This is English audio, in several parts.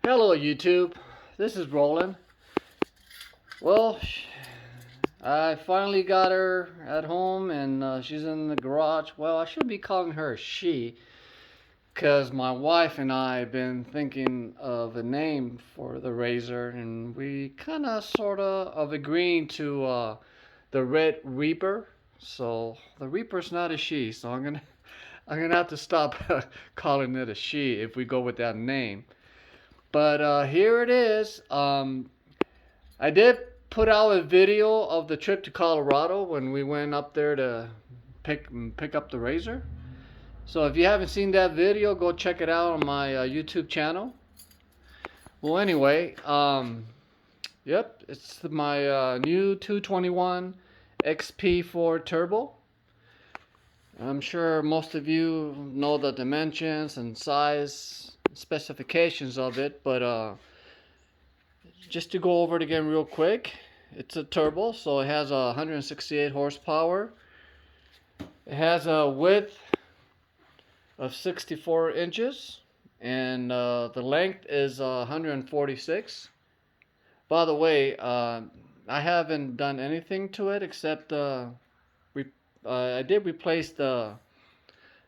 Hello YouTube, this is Roland. Well, I finally got her at home and she's in the garage. Well, I should be calling her she because my wife and I have been thinking of a name for the RZR and we kind of sort of agreeing to the Red Reaper. So the Reaper's not a she, so I'm gonna have to stop calling it a she if we go with that name. But here it is. I did put out a video of the trip to Colorado when we went up there to pick up the RZR. So if you haven't seen that video, go check it out on my YouTube channel. Well, anyway, yep, it's my new 221 XP4 Turbo. I'm sure most of you know the dimensions and size specifications of it, but just to go over it again real quick, it's a turbo, so it has 168 horsepower. It has a width of 64 inches, and the length is 146. By the way, I haven't done anything to it except I did replace the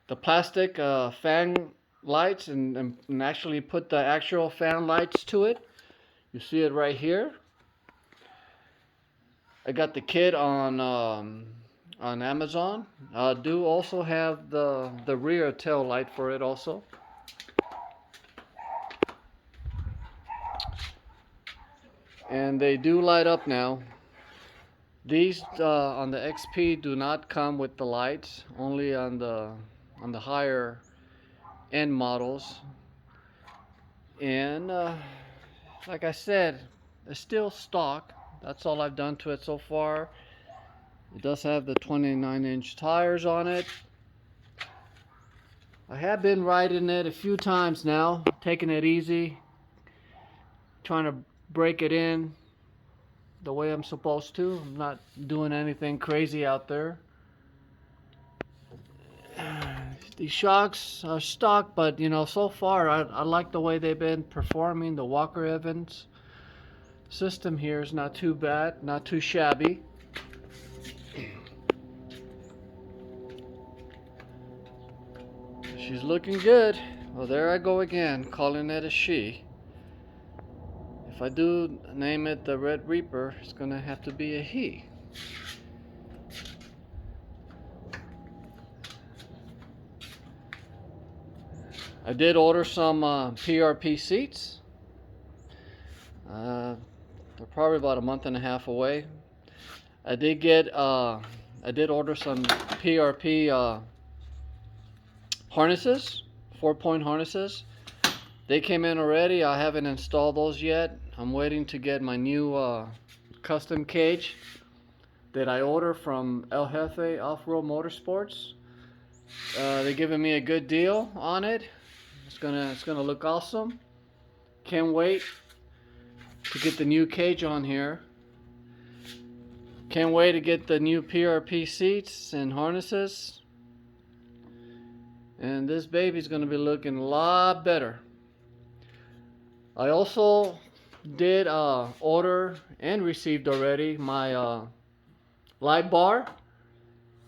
plastic fan lights and actually put the actual fan lights to it. You see it right here. I got the kit on Amazon. I do also have the rear tail light for it also. And they do light up now. These on the XP do not come with the lights, only on the higher end models. And like I said, it's still stock. That's all I've done to it so far. It does have the 29-inch tires on it. I have been riding it a few times now, taking it easy, trying to break it in the way I'm supposed to. I'm not doing anything crazy out there. These shocks are stock, but you know, so far I like the way they've been performing. The Walker Evans system here is not too bad, not too shabby. She's looking good. Well, there I go again, calling it a she. If I do name it the Red Reaper, it's gonna have to be a he. I did order some PRP seats. They're probably about a month and a half away. I did order some PRP harnesses, 4-point harnesses. They came in already. I haven't installed those yet. I'm waiting to get my new custom cage that I ordered from El Jefe Off-Road Motorsports. They're giving me a good deal on it. It's gonna look awesome. Can't wait to get the new cage on here. Can't wait to get the new PRP seats and harnesses. And this baby's gonna be looking a lot better. I also did order and received already my light bar.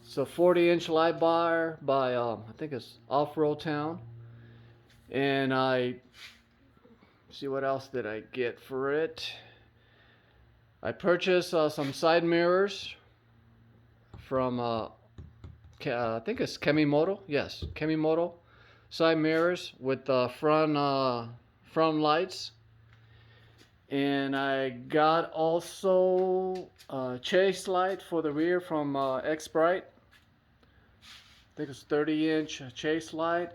It's a 40-inch light bar by I think it's Off-Road Town. And see what else did I get for it. I purchased some side mirrors from I think it's Kemimoto. Yes, Kemimoto side mirrors with front lights. And I got also a chase light for the rear from X-Brite. I think it's 30-inch chase light.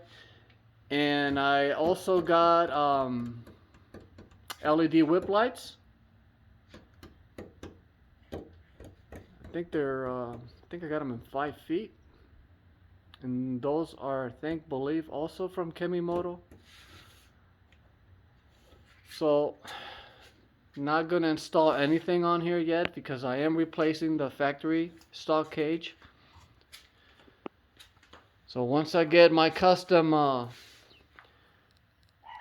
And I also got LED whip lights. I think I got them in 5 feet. And those are, believe also from Kemimoto. So, not gonna install anything on here yet because I am replacing the factory stock cage. So once I get my custom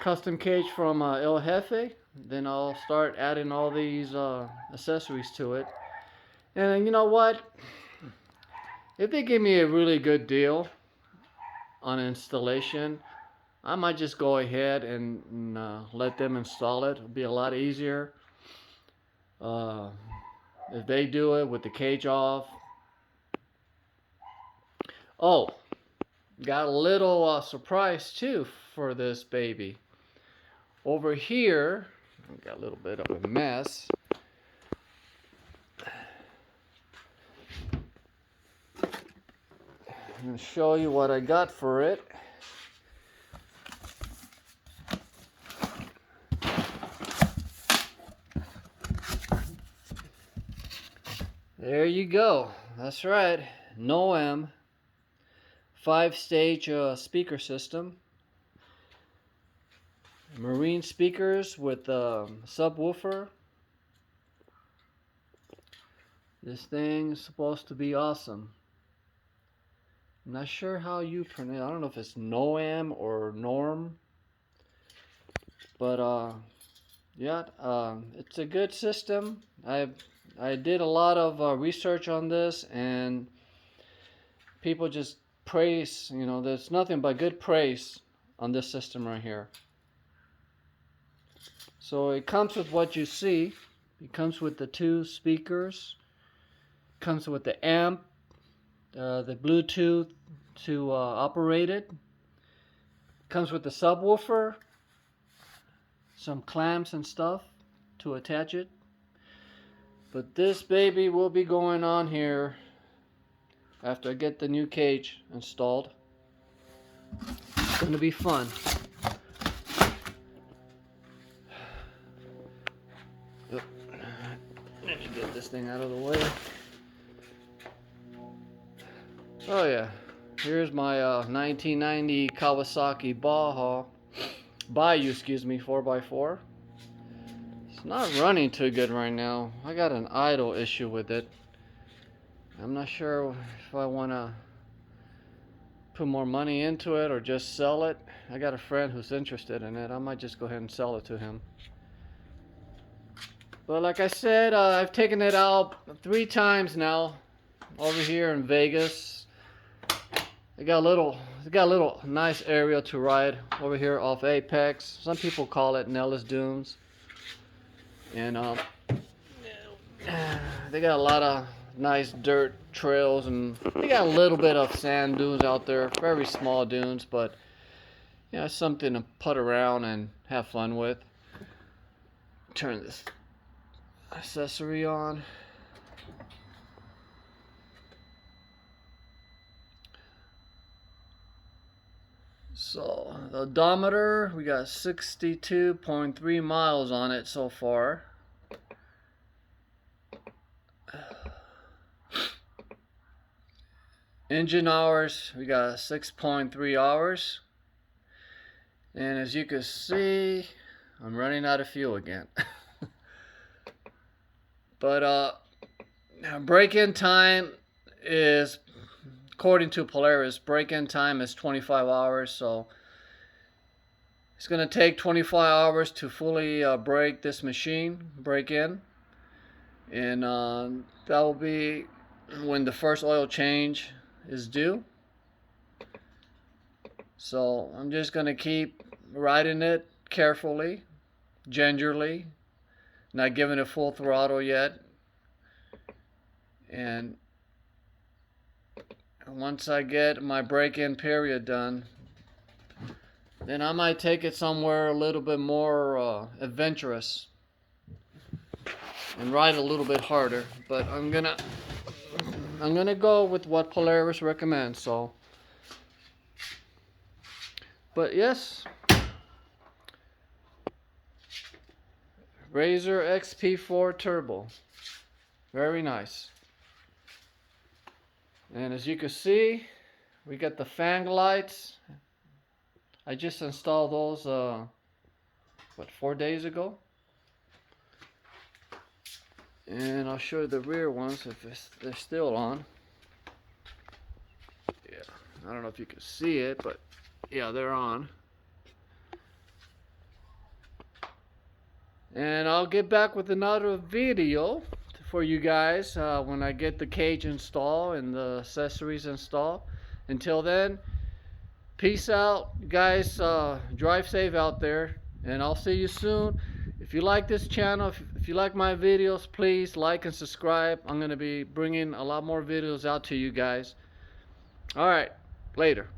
custom cage from El Jefe. Then I'll start adding all these accessories to it. And you know what? If they give me a really good deal on installation, I might just go ahead and let them install it. It'll be a lot easier. Uh, if they do it with the cage off. Oh, got a little surprise too for this baby. Over here, got a little bit of a mess. I'm going to show you what I got for it. There you go. That's right. NOM 5-stage speaker system. Marine speakers with subwoofer. This thing's supposed to be awesome. I'm not sure how you pronounce it. I don't know if it's NOM or NORM. But yeah, it's a good system. I did a lot of research on this, and people just praise, you know, there's nothing but good praise on this system right here. So it comes with what you see. It comes with the 2 speakers. It comes with the amp, the Bluetooth to operate it. It comes with the subwoofer, some clamps and stuff to attach it. But this baby will be going on here after I get the new cage installed. It's going to be fun. Yep. Let me get this thing out of the way. Oh yeah, here's my 1990 Kawasaki Bayou, 4x4. It's not running too good right now. I got an idle issue with it. I'm not sure if I want to put more money into it or just sell it. I got a friend who's interested in it. I might just go ahead and sell it to him. But like I said, I've taken it out 3 times now over here in Vegas. They got a little nice area to ride over here off Apex. Some people call it Nellis Dunes. And they got a lot of nice dirt trails, and they got a little bit of sand dunes out there, very small dunes, but you know, it's something to putt around and have fun with. Turn this accessory on. So the odometer, we got 62.3 miles on it so far. Engine hours, we got 6.3 hours. And as you can see, I'm running out of fuel again. But break-in time is, according to Polaris, break-in time is 25 hours. So it's going to take 25 hours to fully break this machine, break in. And that will be when the first oil change is due. So I'm just going to keep riding it carefully, gingerly, not giving it full throttle yet. And once I get my break-in period done, then I might take it somewhere a little bit more adventurous and ride a little bit harder. But I'm gonna go with what Polaris recommends. So, but yes, RZR XP4 Turbo, very nice. And as you can see, we got the fang lights. I just installed those, 4 days ago? And I'll show you the rear ones if they're still on. Yeah, I don't know if you can see it, but yeah, they're on. And I'll get back with another video for you guys when I get the cage installed and the accessories installed. Until then, peace out, guys. Drive safe out there, and I'll see you soon. If you like this channel, if you like my videos, please like and subscribe. I'm going to be bringing a lot more videos out to you guys. All right, later.